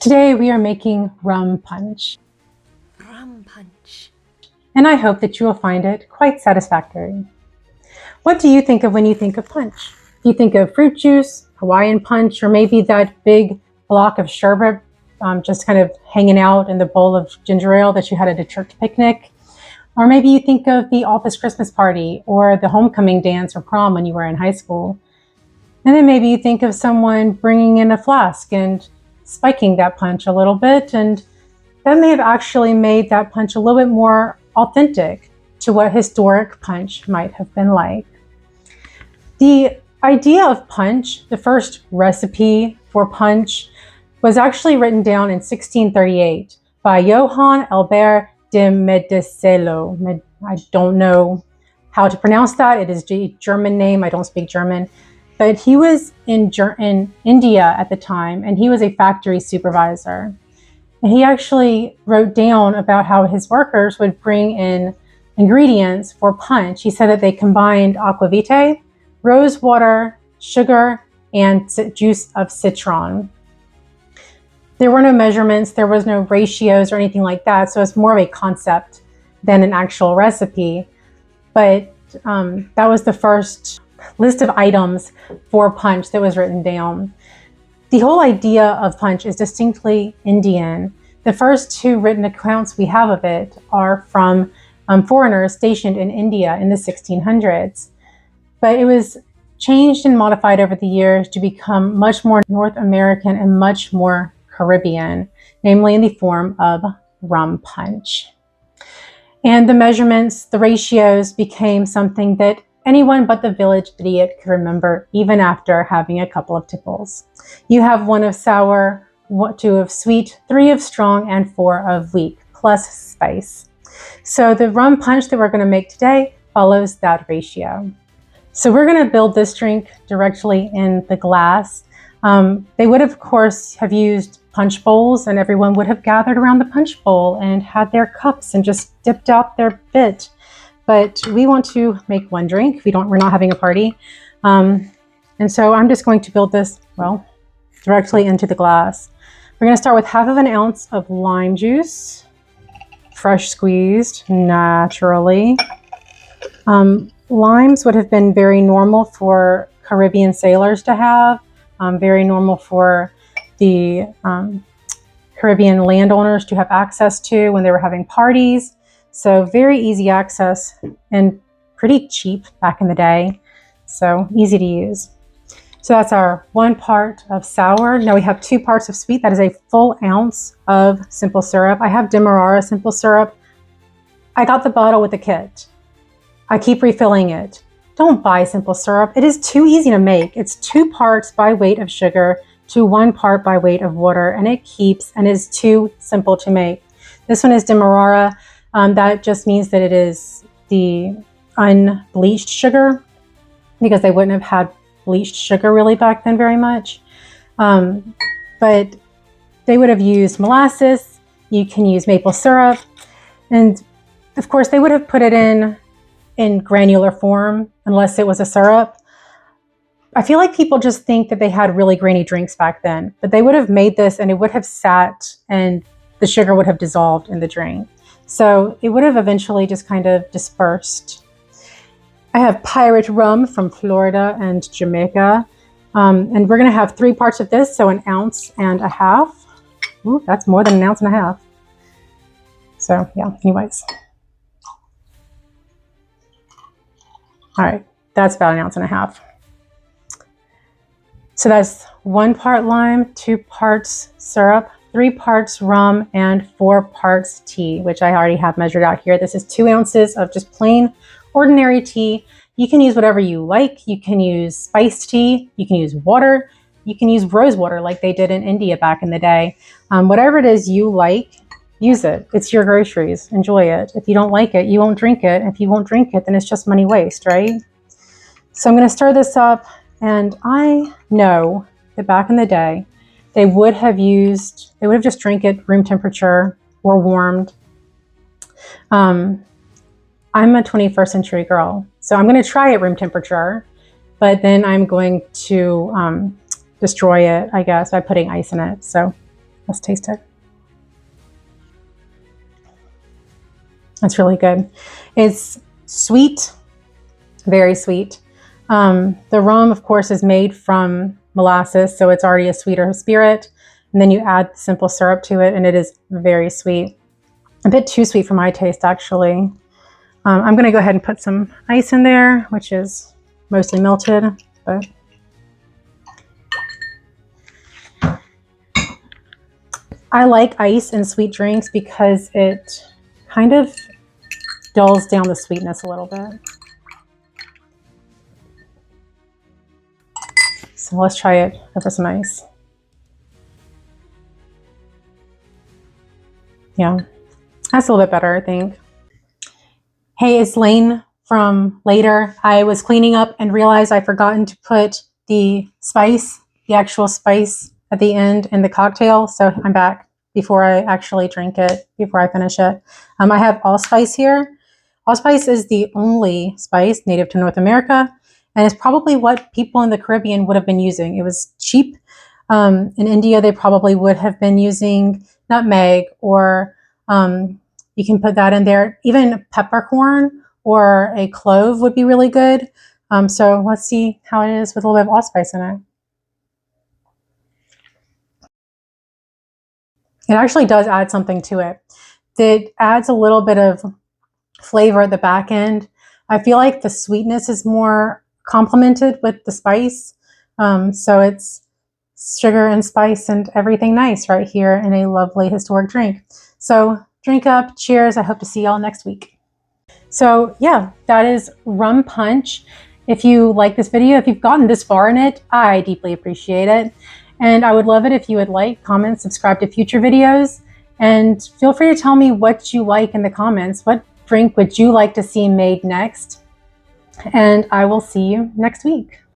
Today we are making rum punch, Rum punch. and I hope that you will find it quite satisfactory. What do you think of when you think of punch? Do you think of fruit juice, Hawaiian punch, or maybe that big block of sherbet just kind of hanging out in the bowl of ginger ale that you had at a church picnic? Or maybe you think of the office Christmas party or the homecoming dance or prom when you were in high school. And then maybe you think of someone bringing in a flask and spiking that punch a little bit, and that may have actually made that punch a little bit more authentic to what historic punch might have been like. The idea of punch, the first recipe for punch, was actually written down in 1638 by Johann Albert de Medicelo. I don't know how to pronounce that. It is a German name. I don't speak German. But he was in India at the time, and he was a factory supervisor. And he actually wrote down about how his workers would bring in ingredients for punch. He said that they combined aquavite, rose water, sugar, and juice of citron. There were no measurements, there was no ratios or anything like that, so it's more of a concept than an actual recipe. But that was the first list of items for punch that was written down. The whole idea of punch is distinctly Indian. The first two written accounts we have of it are from foreigners stationed in India in the 1600s. But it was changed and modified over the years to become much more North American and much more Caribbean, namely in the form of rum punch. And the measurements, the ratios became something that anyone but the village idiot could remember even after having a couple of tipples. You have 1 of sour, 2 of sweet, 3 of strong, and 4 of weak, plus spice. So the rum punch that we're going to make today follows that ratio. So we're going to build this drink directly in the glass. They would, of course, have used punch bowls, and everyone would have gathered around the punch bowl and had their cups and just dipped out their bit. But we want to make one drink. We're not having a party. And so I'm just going to build this, directly into the glass. We're going to start with 1/2 ounce of lime juice, fresh squeezed naturally. Limes would have been very normal for Caribbean sailors to have, very normal for the Caribbean landowners to have access to when they were having parties. So very easy access and pretty cheap back in the day. So easy to use. So that's our 1 part of sour. Now we have 2 parts of sweet. That is a full ounce of simple syrup. I have Demerara simple syrup. I got the bottle with the kit. I keep refilling it. Don't buy simple syrup. It is too easy to make. It's 2 parts by weight of sugar to 1 part by weight of water, and it keeps and is too simple to make. This one is Demerara. That just means that it is the unbleached sugar, because they wouldn't have had bleached sugar really back then very much. But they would have used molasses. You can use maple syrup. And of course, they would have put it in granular form unless it was a syrup. I feel like people just think that they had really grainy drinks back then, but they would have made this and it would have sat and the sugar would have dissolved in the drink. So it would have eventually just kind of dispersed. I have pirate rum from Florida and Jamaica. And we're going to have 3 parts of this, so 1.5 ounces. Ooh, that's more than 1.5 ounces. So yeah, anyways. All right, that's about 1.5 ounces. So that's 1 part lime, 2 parts syrup, 3 parts rum, and 4 parts tea, which I already have measured out here. This is 2 ounces of just plain ordinary tea. You can use whatever you like. You can use spiced tea. You can use water. You can use rose water like they did in India back in the day. Whatever it is you like, use it. It's your groceries. Enjoy it. If you don't like it, you won't drink it. If you won't drink it, then it's just money waste, right? So I'm going to stir this up. And I know that back in the day, they would have just drank it room temperature or warmed. I'm a 21st century girl, so I'm going to try it room temperature, but then I'm going to destroy it, I guess, by putting ice in it. So Let's taste it. That's really good. It's sweet, very sweet. The rum, of course, is made from molasses, so it's already a sweeter spirit. And then you add simple syrup to it, and it is very sweet. A bit too sweet for my taste, actually. I'm going to go ahead and put some ice in there, which is mostly melted. But I like ice in sweet drinks because it kind of dulls down the sweetness a little bit. So let's try it over some ice. Yeah, that's a little bit better, I think. Hey, it's Lane from later. I was cleaning up and realized I forgotten to put the spice, the actual spice at the end in the cocktail. So I'm back before I actually drink it, before I finish it. I have allspice here. Allspice is the only spice native to North America, and it's probably what people in the Caribbean would have been using. It was cheap. In India, they probably would have been using nutmeg, or you can put that in there. Even peppercorn or a clove would be really good. So let's see how it is with a little bit of allspice in it. It actually does add something to it. It adds a little bit of flavor at the back end. I feel like the sweetness is more complemented with the spice. So it's sugar and spice and everything nice right here in a lovely historic drink. So drink up, cheers. I hope to see y'all next week. So yeah, that is Rum Punch. If you like this video, if you've gotten this far in it, I deeply appreciate it. And I would love it if you would like, comment, subscribe to future videos, and feel free to tell me what you like in the comments. What drink would you like to see made next? And I will see you next week.